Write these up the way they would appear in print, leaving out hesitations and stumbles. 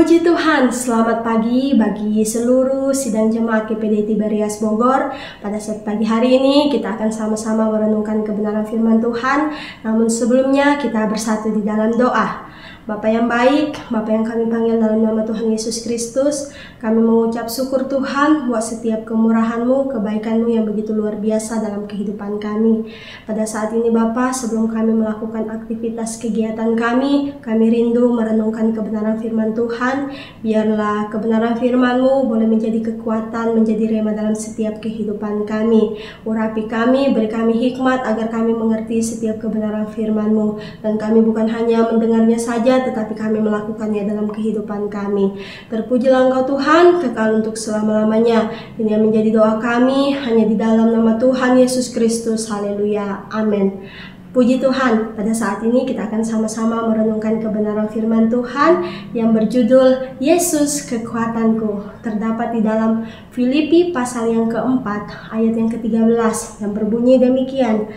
Puji Tuhan, selamat pagi bagi seluruh sidang jemaat GPD Tiberias Bogor. Pada saat pagi hari ini kita akan sama-sama merenungkan kebenaran firman Tuhan. Namun sebelumnya kita bersatu di dalam doa. Bapa yang baik, Bapa yang kami panggil dalam nama Tuhan Yesus Kristus, kami mengucap syukur Tuhan buat setiap kemurahan-Mu, kebaikan-Mu yang begitu luar biasa dalam kehidupan kami. Pada saat ini Bapa, sebelum kami melakukan aktivitas kegiatan kami rindu merenungkan kebenaran firman Tuhan. Biarlah kebenaran firman-Mu boleh menjadi kekuatan, menjadi rema dalam setiap kehidupan kami. Urapi kami, beri kami hikmat agar kami mengerti setiap kebenaran firman-Mu. Dan kami bukan hanya mendengarnya saja, tetapi kami melakukannya dalam kehidupan kami. Terpujilah Engkau Tuhan, kekal untuk selama-lamanya. Ini yang menjadi doa kami, hanya di dalam nama Tuhan Yesus Kristus. Haleluya, amin. Puji Tuhan, pada saat ini kita akan sama-sama merenungkan kebenaran firman Tuhan yang berjudul Yesus Kekuatanku. Terdapat di dalam Filipi pasal yang keempat, ayat yang ke-13, yang berbunyi demikian.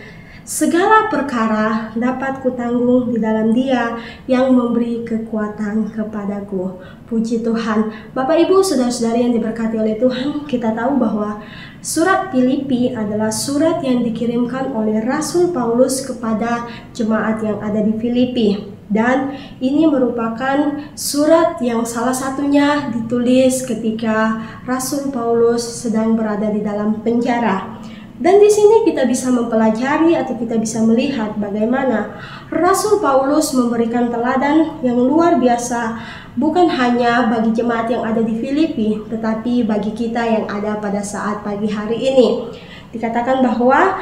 Segala perkara dapat kutanggung di dalam Dia yang memberi kekuatan kepadaku. Puji Tuhan. Bapak Ibu, saudara-saudari yang diberkati oleh Tuhan, kita tahu bahwa surat Filipi adalah surat yang dikirimkan oleh Rasul Paulus kepada jemaat yang ada di Filipi. Dan ini merupakan surat yang salah satunya ditulis ketika Rasul Paulus sedang berada di dalam penjara. Dan di sini kita bisa mempelajari atau kita bisa melihat bagaimana Rasul Paulus memberikan teladan yang luar biasa, bukan hanya bagi jemaat yang ada di Filipi, tetapi bagi kita yang ada pada saat pagi hari ini. Dikatakan bahwa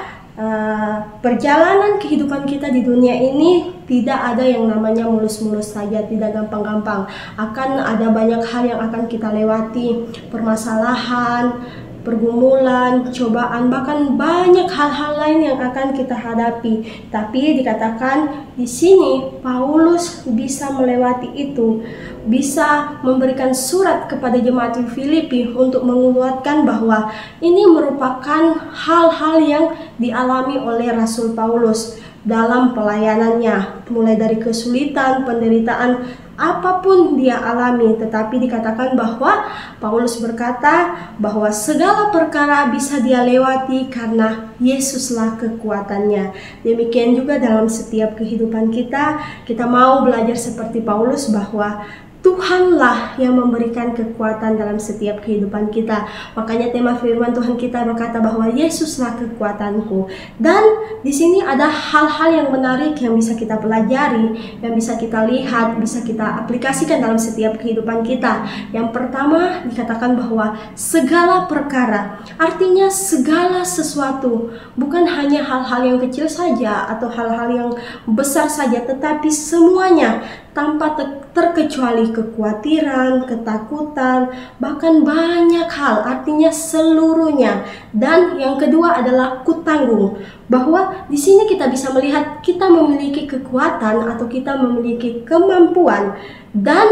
perjalanan kehidupan kita di dunia ini tidak ada yang namanya mulus-mulus saja, tidak gampang-gampang. Akan ada banyak hal yang akan kita lewati, permasalahan, pergumulan, cobaan, bahkan banyak hal-hal lain yang akan kita hadapi. Tapi dikatakan di sini Paulus bisa melewati itu, bisa memberikan surat kepada jemaat di Filipi untuk menguatkan bahwa ini merupakan hal-hal yang dialami oleh Rasul Paulus dalam pelayanannya, mulai dari kesulitan, penderitaan, apapun dia alami. Tetapi dikatakan bahwa Paulus berkata bahwa segala perkara bisa dia lewati karena Yesuslah kekuatannya. Demikian juga dalam setiap kehidupan kita mau belajar seperti Paulus bahwa Tuhanlah yang memberikan kekuatan dalam setiap kehidupan kita. Makanya tema firman Tuhan kita berkata bahwa Yesuslah kekuatanku. Dan di sini ada hal-hal yang menarik yang bisa kita pelajari, yang bisa kita lihat, bisa kita aplikasikan dalam setiap kehidupan kita. Yang pertama dikatakan bahwa segala perkara, artinya segala sesuatu, bukan hanya hal-hal yang kecil saja atau hal-hal yang besar saja, tetapi semuanya tanpa terkecuali kekhawatiran, ketakutan, bahkan banyak hal, artinya seluruhnya. Dan yang kedua adalah kutanggung, bahwa di sini kita bisa melihat kita memiliki kekuatan atau kita memiliki kemampuan. Dan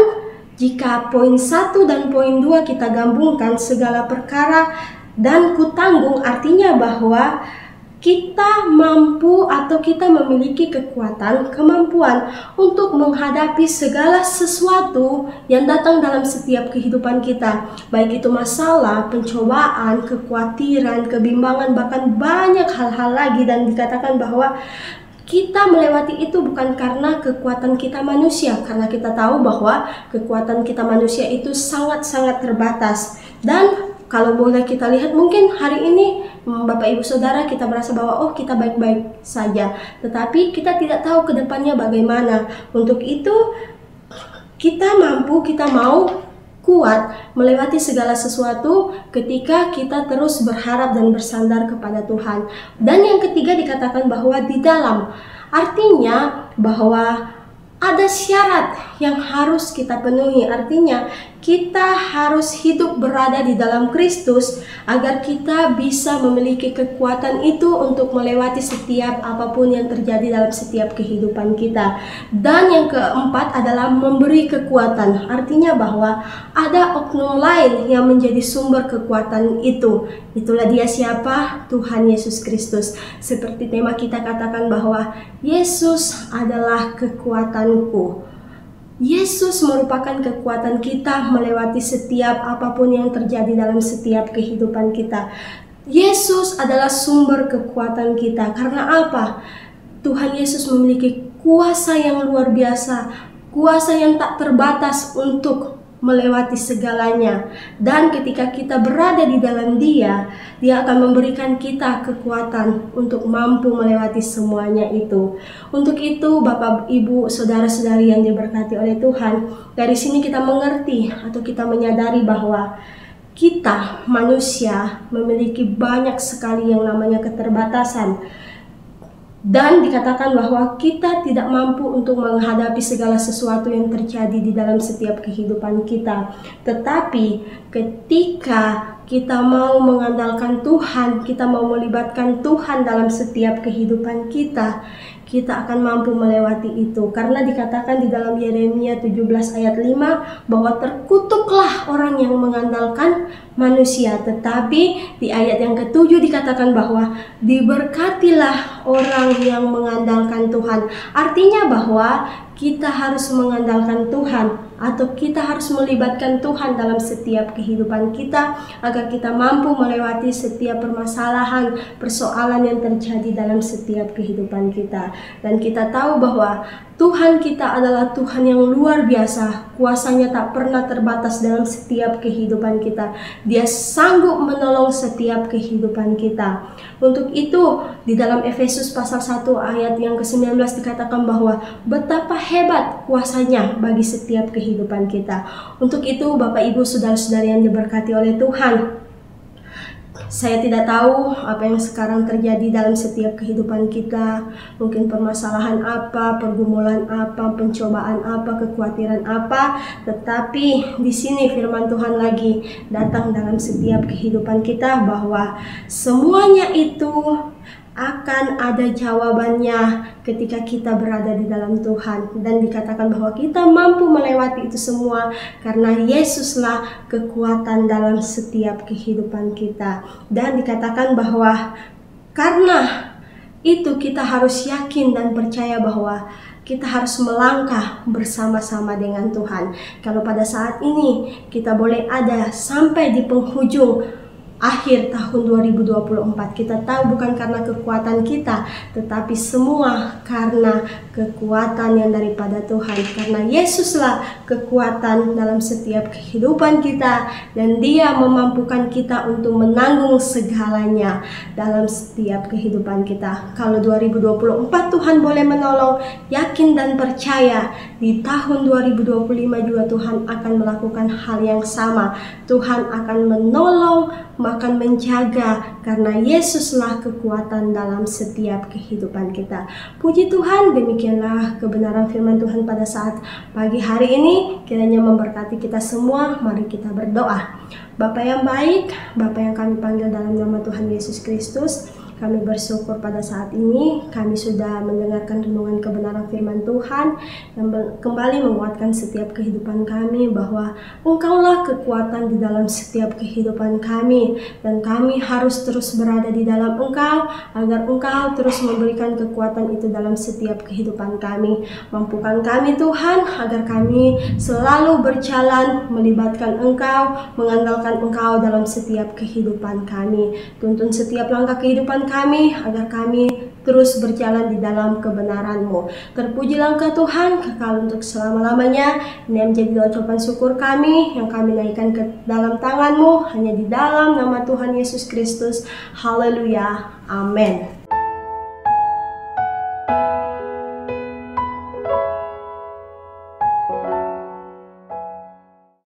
jika poin 1 dan poin 2 kita gabungkan, segala perkara dan kutanggung, artinya bahwa kita mampu atau kita memiliki kekuatan, kemampuan untuk menghadapi segala sesuatu yang datang dalam setiap kehidupan kita. Baik itu masalah, pencobaan, kekhawatiran, kebimbangan, bahkan banyak hal-hal lagi. Dan dikatakan bahwa kita melewati itu bukan karena kekuatan kita manusia, karena kita tahu bahwa kekuatan kita manusia itu sangat-sangat terbatas. Dan kalau boleh kita lihat, mungkin hari ini Bapak Ibu Saudara kita merasa bahwa kita baik-baik saja, tetapi kita tidak tahu ke depannya bagaimana. Untuk itu kita mampu, kita mau kuat melewati segala sesuatu ketika kita terus berharap dan bersandar kepada Tuhan. Dan yang ketiga dikatakan bahwa di dalam, artinya bahwa ada syarat yang harus kita penuhi. Artinya kita harus hidup berada di dalam Kristus agar kita bisa memiliki kekuatan itu untuk melewati setiap apapun yang terjadi dalam setiap kehidupan kita. Dan yang keempat adalah memberi kekuatan. Artinya bahwa ada oknum lain yang menjadi sumber kekuatan itu. Itulah dia siapa? Tuhan Yesus Kristus. Seperti tema kita katakan bahwa Yesus adalah kekuatanku. Yesus merupakan kekuatan kita melewati setiap apapun yang terjadi dalam setiap kehidupan kita. Yesus adalah sumber kekuatan kita. Karena apa? Tuhan Yesus memiliki kuasa yang luar biasa, kuasa yang tak terbatas untuk melewati segalanya. Dan ketika kita berada di dalam Dia akan memberikan kita kekuatan untuk mampu melewati semuanya itu. Untuk itu, Bapak, Ibu, Saudara-saudari yang diberkati oleh Tuhan, dari sini kita mengerti atau kita menyadari bahwa kita manusia memiliki banyak sekali yang namanya keterbatasan. Dan dikatakan bahwa kita tidak mampu untuk menghadapi segala sesuatu yang terjadi di dalam setiap kehidupan kita. Tetapi ketika kita mau mengandalkan Tuhan, kita mau melibatkan Tuhan dalam setiap kehidupan kita akan mampu melewati itu. Karena dikatakan di dalam Yeremia 17 ayat 5 bahwa terkutuklah orang yang mengandalkan manusia. Tetapi di ayat yang ke-7 dikatakan bahwa diberkatilah orang yang mengandalkan Tuhan. Artinya bahwa kita harus mengandalkan Tuhan atau kita harus melibatkan Tuhan dalam setiap kehidupan kita agar kita mampu melewati setiap permasalahan, persoalan yang terjadi dalam setiap kehidupan kita. Dan kita tahu bahwa Tuhan kita adalah Tuhan yang luar biasa, kuasanya tak pernah terbatas dalam setiap kehidupan kita. Dia sanggup menolong setiap kehidupan kita. Untuk itu, di dalam Efesus pasal 1 ayat yang ke-19 dikatakan bahwa betapa hebat kuasanya bagi setiap kehidupan kita. Untuk itu, Bapak, Ibu, Saudara-saudari yang diberkati oleh Tuhan, saya tidak tahu apa yang sekarang terjadi dalam setiap kehidupan kita. Mungkin permasalahan apa, pergumulan apa, pencobaan apa, kekhawatiran apa. Tetapi di sini firman Tuhan lagi datang dalam setiap kehidupan kita bahwa semuanya itu akan ada jawabannya ketika kita berada di dalam Tuhan. Dan dikatakan bahwa kita mampu melewati itu semua karena Yesuslah kekuatan dalam setiap kehidupan kita. Dan dikatakan bahwa karena itu kita harus yakin dan percaya bahwa kita harus melangkah bersama-sama dengan Tuhan. Kalau pada saat ini kita boleh ada sampai di penghujung akhir tahun 2024, kita tahu bukan karena kekuatan kita, tetapi semua karena kekuatan yang daripada Tuhan. Karena Yesuslah kekuatan dalam setiap kehidupan kita, dan Dia memampukan kita untuk menanggung segalanya dalam setiap kehidupan kita. Kalau 2024 Tuhan boleh menolong, yakin dan percaya di tahun 2025 juga Tuhan akan melakukan hal yang sama. Tuhan akan menolong, akan menjaga, karena Yesuslah kekuatan dalam setiap kehidupan kita. Puji Tuhan, demikianlah kebenaran firman Tuhan pada saat pagi hari ini. Kiranya memberkati kita semua. Mari kita berdoa. Bapa yang baik, Bapa yang kami panggil dalam nama Tuhan Yesus Kristus, kami bersyukur pada saat ini kami sudah mendengarkan renungan kebenaran firman Tuhan yang kembali menguatkan setiap kehidupan kami bahwa Engkaulah kekuatan di dalam setiap kehidupan kami, dan kami harus terus berada di dalam Engkau agar Engkau terus memberikan kekuatan itu dalam setiap kehidupan kami. Mampukan kami Tuhan agar kami selalu berjalan melibatkan Engkau, mengandalkan Engkau dalam setiap kehidupan kami. Tuntun setiap langkah kehidupan kami agar kami terus berjalan di dalam kebenaran-Mu. Terpujilah Engkau Tuhan, kekal untuk selama-lamanya. Ini menjadi ucapan syukur kami yang kami naikkan ke dalam tangan-Mu, hanya di dalam nama Tuhan Yesus Kristus. Haleluya. Amin.